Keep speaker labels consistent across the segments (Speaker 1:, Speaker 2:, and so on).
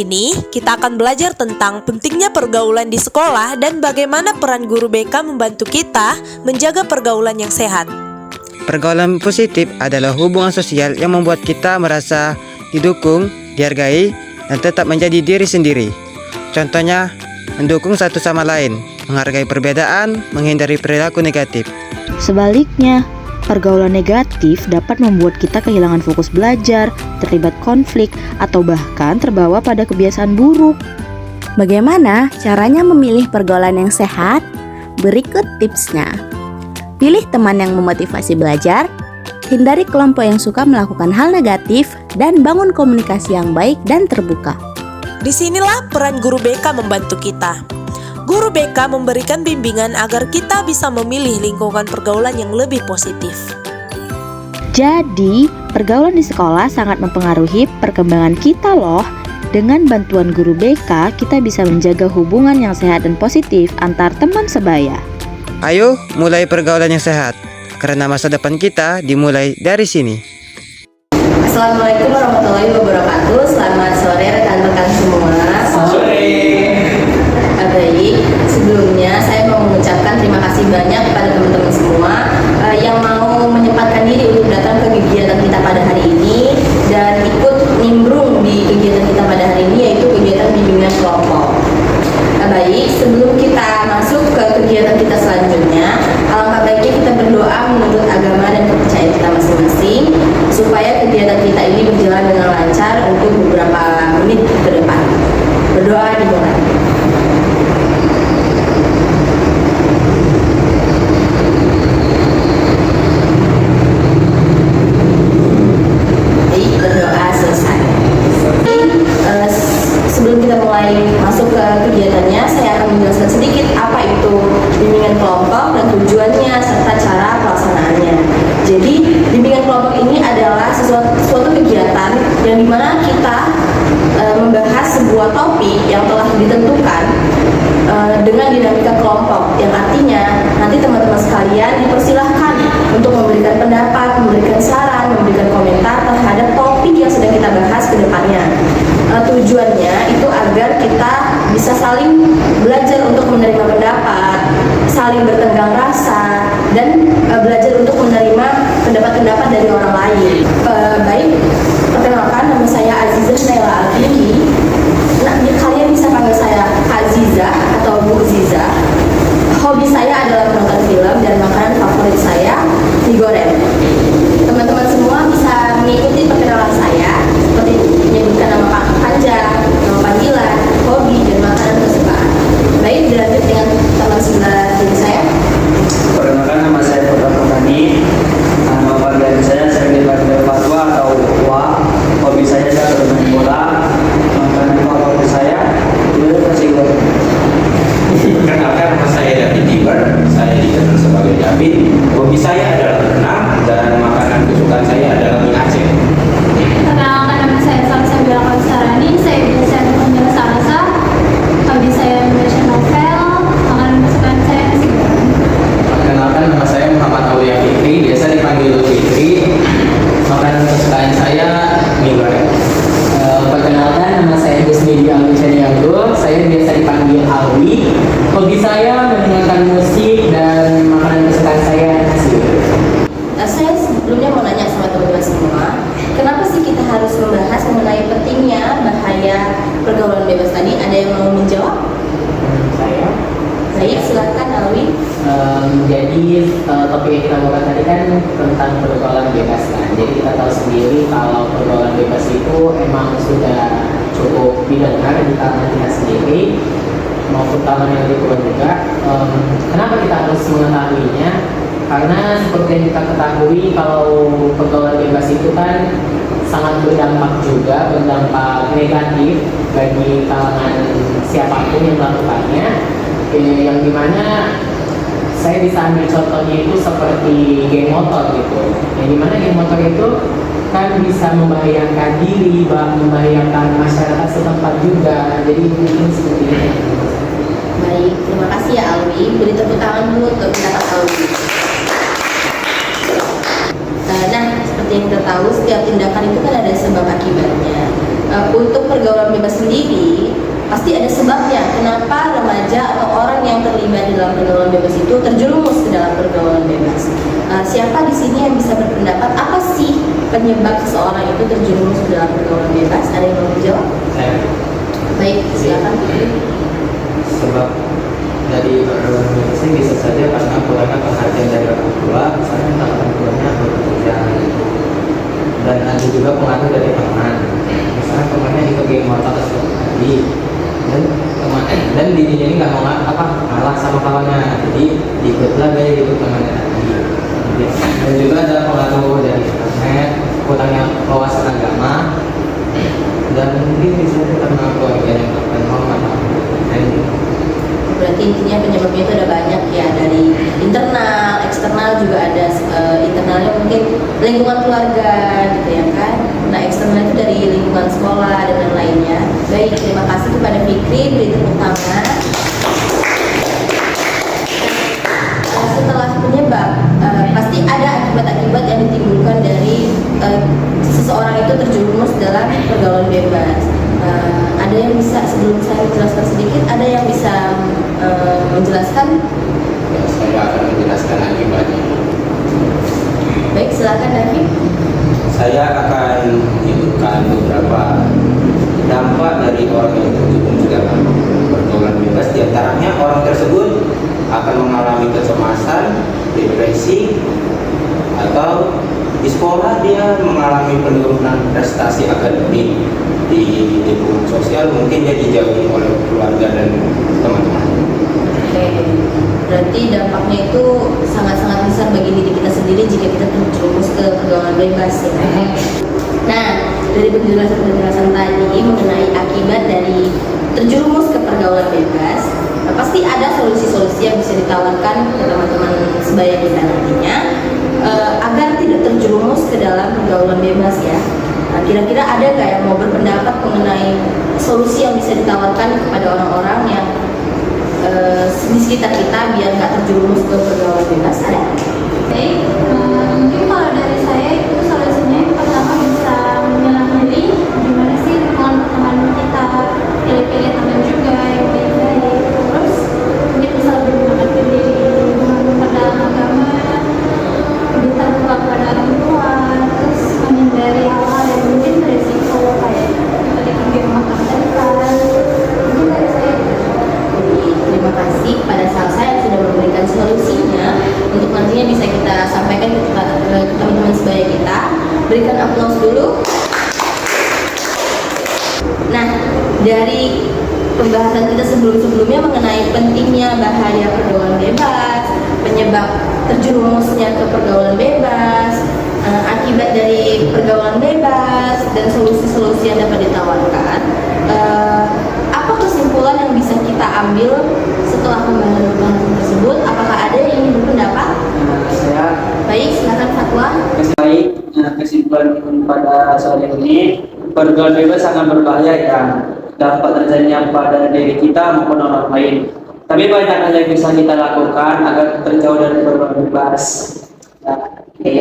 Speaker 1: ini, kita akan belajar tentang pentingnya pergaulan di sekolah dan bagaimana peran guru BK membantu kita menjaga pergaulan yang sehat.
Speaker 2: Pergaulan positif adalah hubungan sosial yang membuat kita merasa didukung, dihargai, dan tetap menjadi diri sendiri. Contohnya, mendukung satu sama lain, menghargai perbedaan, menghindari perilaku negatif.
Speaker 3: Sebaliknya, pergaulan negatif dapat membuat kita kehilangan fokus belajar, terlibat konflik, atau bahkan terbawa pada kebiasaan buruk.
Speaker 4: Bagaimana caranya memilih pergaulan yang sehat? Berikut tipsnya. Pilih teman yang memotivasi belajar, hindari kelompok yang suka melakukan hal negatif, dan bangun komunikasi yang baik dan terbuka.
Speaker 1: Disinilah peran guru BK membantu kita. Guru BK memberikan bimbingan agar kita bisa memilih lingkungan pergaulan yang lebih positif.
Speaker 3: Jadi, pergaulan di sekolah sangat mempengaruhi perkembangan kita loh. Dengan bantuan guru BK, kita bisa menjaga hubungan yang sehat dan positif antar teman sebaya.
Speaker 2: Ayo mulai pergaulan yang sehat, karena masa depan kita dimulai dari sini.
Speaker 5: Assalamualaikum warahmatullahi wabarakatuh. Selamat sore rekan-rekan semua. Baik, sebelumnya saya mau mengucapkan terima kasih banyak kepada teman-teman semua yang mau menyempatkan diri untuk datang ke kegiatan kita pada hari ini dan ikut nimbrung di kegiatan kita pada hari ini, yaitu kegiatan bimbingan kelompok. Baik, sebelum kita masuk ke kegiatan kita selanjutnya, alangkah baiknya kita berdoa menurut agama dan kepercayaan kita masing-masing supaya kegiatan kita ini berjalan dengan lancar untuk beberapa menit ke depan. Berdoa dimulai. Sebelum kita mulai masuk ke kegiatannya, saya akan menjelaskan sedikit apa itu bimbingan kelompok dan tujuannya serta cara pelaksanaannya. Jadi, bimbingan kelompok ini adalah suatu kegiatan yang dimana kita membahas sebuah topik yang telah ditentukan dengan dinamika kelompok, yang artinya nanti teman-teman sekalian dipersilahkan untuk memberikan pendapat, memberikan saran, memberikan komentar terhadap topik yang sedang kita bahas ke depannya. Tujuannya itu agar kita bisa saling belajar untuk menerima pendapat, saling bertenggang rasa, dan belajar untuk menerima pendapat-pendapat dari orang lain. Baik, perkenalkan, nama saya Azizah Naila Alfini. Nah, kalian bisa panggil saya Kak Ziza atau Bu Ziza. Hobi saya adalah menonton film dan makanan favorit saya mie goreng. Teman-teman semua bisa mengikuti perkenalan saya seperti menyebutkan nama panjang, nama panggilan, hobi, dan makanan kesukaan. Baik, dilanjut dengan teman sebelah kiri saya.
Speaker 6: Perkenalkan, nama saya Putra Putani. Nama panggilan saya sering dipanggil Fatwa atau Wa. Hobi saya adalah bermain bola. Makanan favorit saya itu nasi goreng.
Speaker 7: Perkenalkan, nama saya David Tiber. Saya dikenal sebagai David. Hobi saya adalah berenang dan makanan kesukaan saya adalah mie Aceh.
Speaker 8: Perkenalkan, nama saya Salsa Bella Kausarani. Saya biasa dipanggil Salsa. Hobi saya membaca novel. Makanan kesukaan saya nasi goreng.
Speaker 9: Perkenalkan, nama saya Muhammad Aulia Fikri. Biasa dipanggil Fikri. Makanan kesukaan saya mie goreng.
Speaker 10: Perkenalkan, nama saya Desmedi Alwi Caniago. Saya biasa dipanggil Alwi. Hobi saya mendengarkan musik dan makanan kesukaan saya nasi goreng.
Speaker 5: Saya sebelumnya mau nanya sama teman-teman semua, kenapa sih kita harus membahas mengenai pentingnya bahaya pergaulan bebas tadi? Ada yang mau menjawab?
Speaker 10: Saya.
Speaker 5: Baik, silakan Alwi.
Speaker 10: Jadi topik yang kita bahas tadi kan tentang pergaulan bebas kan. Jadi kita tahu sendiri kalau pergaulan bebas itu emang sudah cukup didengar di kalangan kita sendiri maupun kalangan yang lebih tua juga. Kenapa kita harus mengetahuinya? Karena seperti yang kita ketahui kalau pergaulan bebas itu kan sangat berdampak juga, berdampak negatif bagi kalangan siapapun yang melakukannya. Yang dimana saya bisa ambil contohnya itu seperti geng motor gitu. Yang dimana geng motor itu kan bisa membahayakan diri, membahayakan masyarakat setempat juga. Jadi mungkin seperti itu.
Speaker 5: Baik, terima kasih ya Alwi. Beri tepuk tangan dulu untuk pendapat Alwi. Nah, seperti yang kita tahu, setiap tindakan itu kan ada sebab akibatnya. Untuk pergaulan bebas sendiri pasti ada sebabnya kenapa remaja atau orang yang terlibat dalam pergaulan bebas itu terjerumus ke dalam pergaulan bebas. Siapa di sini yang bisa berpendapat apa sih penyebab seseorang itu terjerumus ke dalam pergaulan bebas? Ada yang mau menjawab?
Speaker 9: Saya.
Speaker 5: Baik, silakan.
Speaker 9: Sebab dari pergaulan bebas ini bisa saja karena kurangnya perhatian dari orang tua, misalnya entah orang tuanya bekerja, dan ada juga pengaruh dari teman. Misalnya temannya ikut geng motor tadi, dan dirinya ini nggak mau ngalah sama kawannya, jadi ikutlah gaya ikut temannya tadi. Dan juga ada pengaruh dari internet, kurangnya wawasan agama, dan mungkin bisa karena keluarga yang terkenal atau lain.
Speaker 5: Berarti intinya penyebabnya itu ada banyak ya, dari internal, eksternal juga ada. Internalnya mungkin lingkungan keluarga gitu ya kan. Nah eksternal itu dari lingkungan sekolah dan lainnya. Baik, terima kasih kepada Fikri, beri tepuk tangan. Setelah penyebab, pasti ada akibat-akibat yang ditimbulkan dari seseorang itu terjerumus dalam pergaulan bebas. Ada yang bisa, sebelum saya menjelaskan sedikit, ada yang bisa menjelaskan?
Speaker 7: Ya, saya akan menjelaskan akibatnya.
Speaker 5: Baik, silakan David.
Speaker 7: Saya akan menyebutkan beberapa dampak dari orang yang terjerumus dalam pergaulan bebas. Di antaranya orang tersebut akan mengalami kecemasan, depresi, atau di sekolah dia mengalami penurunan prestasi akademik. Di lingkungan sosial mungkin dia dijauhi oleh keluarga dan teman-teman.
Speaker 5: Oke, berarti dampaknya itu sangat-sangat besar bagi diri kita sendiri jika kita terjerumus ke pergaulan bebas ya. Nah, dari penjelasan tadi mengenai akibat dari terjerumus ke pergaulan bebas, pasti ada solusi-solusi yang bisa ditawarkan ke teman-teman sebaya kita nantinya agar tidak terjerumus ke dalam pergaulan bebas ya. Kira-kira ada nggak yang mau berpendapat mengenai solusi yang bisa ditawarkan kepada orang-orang yang di sekitar kita biar nggak terjerumus ke pergaulan bebas? Ada?
Speaker 8: Oke, mungkin kalau dari saya itu solusinya yang pertama bisa memilah milih gimana sih teman kita, pilih-pilih teman juga yang baik-baik. Terus mungkin bisa lebih mendekatkan diri dengan dalam agama, lebih terbuka kepada orang tua, terus menghindari hal-hal yang mungkin beresiko kayak ketika di rumah terdekat. Mungkin dari saya.
Speaker 5: Terima kasih kepada Salsa yang sudah memberikan solusinya untuk nantinya bisa kita sampaikan ke teman-teman sebaya kita. Berikan aplaus dulu. Nah, dari pembahasan kita sebelum-sebelumnya mengenai pentingnya bahaya pergaulan bebas, penyebab terjerumusnya ke pergaulan bebas, akibat dari pergaulan bebas, dan solusi-solusi yang dapat ditawarkan, apa kesimpulan yang bisa kita ambil setelah pembahasan tersebut? Apakah ada yang ingin berpendapat?
Speaker 6: Saya
Speaker 5: Baik, silakan Fatwa.
Speaker 6: baik. Kesimpulan pada sore ini, pergaulan bebas sangat berbahaya ya, dapat terjadinya pada diri kita maupun orang lain. Tapi banyak hal yang bisa kita lakukan agar terjauh dari pergaulan bebas.
Speaker 5: Oke,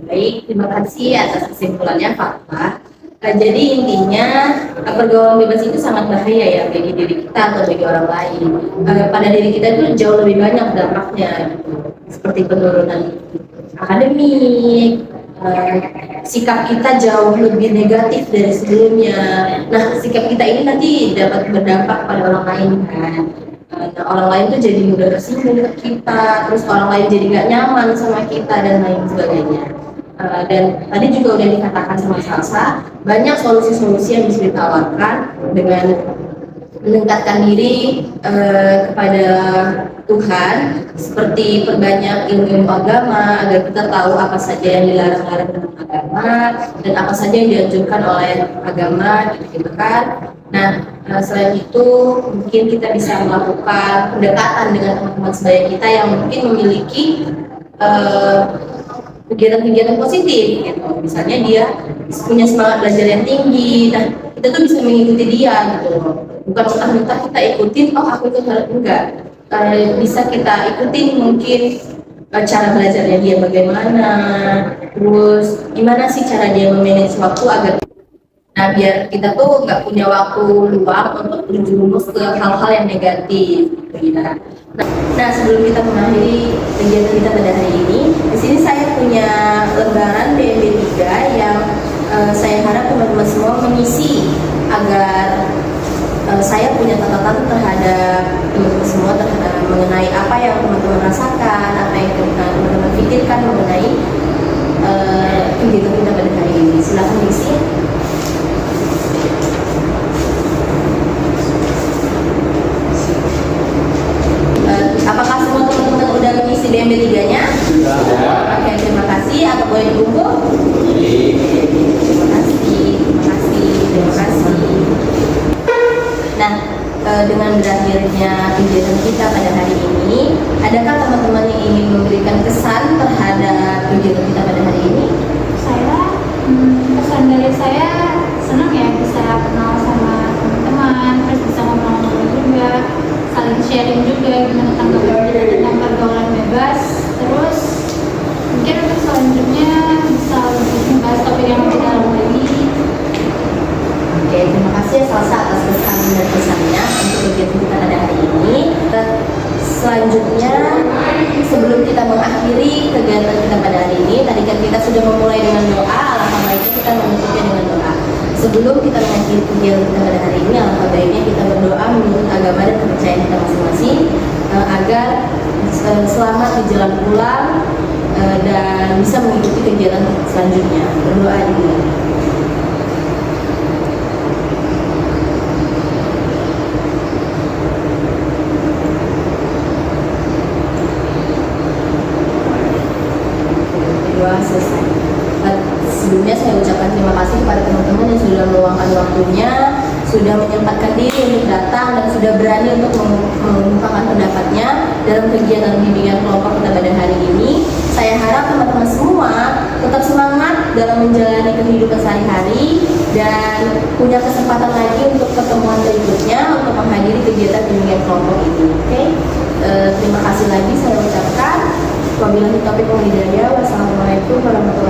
Speaker 5: baik, terima kasih atas kesimpulannya Fatwa. Jadi intinya pergaulan bebas itu sangat bahaya ya bagi diri kita atau bagi orang lain. Pada diri kita itu jauh lebih banyak dampaknya, gitu. Seperti penurunan akademik, sikap kita jauh lebih negatif dari sebelumnya. Nah, sikap kita ini nanti dapat berdampak pada orang lain kan. Nah, orang lain tuh jadi mudah tersinggung ke kita, terus orang lain jadi nggak nyaman sama kita dan lain sebagainya. Dan tadi juga udah dikatakan sama Salsa, banyak solusi-solusi yang bisa ditawarkan dengan mendekatkan diri kepada Tuhan, seperti perbanyak ilmu agama agar kita tahu apa saja yang dilarang-larang dalam agama dan apa saja yang dianjurkan oleh agama, gitu kan. Nah, selain itu mungkin kita bisa melakukan pendekatan dengan teman-teman sebaya kita yang mungkin memiliki kegiatan-kegiatan positif gitu. Misalnya dia punya semangat belajar yang tinggi, nah kita tuh bisa mengikuti dia gitu. Bukan mentah-mentah kita ikutin, oh aku ikut harus enggak. Bisa kita ikutin mungkin cara belajarnya dia bagaimana, terus gimana sih cara dia memanage waktu agar Nah, biar kita tuh nggak punya waktu luang untuk terjerumus ke hal-hal yang negatif. Ya. Nah, sebelum kita mengakhiri kegiatan kita pada hari ini, di sini saya punya lembaran BMB 3 yang saya harap teman-teman semua mengisi agar saya punya catatan terhadap teman-teman semua mengenai apa yang teman-teman rasakan, apa yang teman-teman pikirkan mengenai kegiatan kita pada hari ini. Silakan diisi. Apakah semua teman-teman udah mengisi BMB 3-nya? Sudah. Oke, terima kasih. Atau boleh ditunggu? Terima kasih. Nah, dengan berakhirnya kegiatan kita pada hari ini, adakah teman-teman yang ingin memberikan kesan terhadap kegiatan kita pada hari ini?
Speaker 8: Pesan dari saya senang ya bisa kenal sama teman-teman, terus bisa ngobrol-ngobrol juga, saling sharing juga gimana tentang pergaulan bebas. Terus mungkin untuk selanjutnya bisa lebih membahas topik yang lebih dalam lagi.
Speaker 5: Oke, terima kasih ya Salsa atas kesan dan pesannya untuk kegiatan kita pada hari ini. Selanjutnya, sebelum kita mengakhiri kegiatan kita pada hari ini, tadi kan kita sudah memulai dengan doa, alangkah baiknya kita menutupnya dengan doa. Sebelum kita mengakhiri kegiatan kita pada hari ini, alangkah baiknya kita berdoa menurut agama dan kepercayaan kita masing-masing agar selamat di jalan pulang dan bisa mengikuti kegiatan selanjutnya. Berdoa juga. Selesai. Sebelumnya saya ucapkan terima kasih kepada teman-teman yang sudah meluangkan waktunya, sudah menyempatkan diri untuk datang dan sudah berani untuk mengungkapkan pendapatnya dalam kegiatan bimbingan kelompok kita pada hari ini. Saya harap teman-teman semua tetap semangat dalam menjalani kehidupan sehari-hari dan punya kesempatan lagi untuk pertemuan berikutnya untuk menghadiri kegiatan bimbingan kelompok ini. Oke? Terima kasih lagi saya ucapkan. Wabillahi taufiq wal hidayah. Wassalamualaikum warahmatullahi wabarakatuh.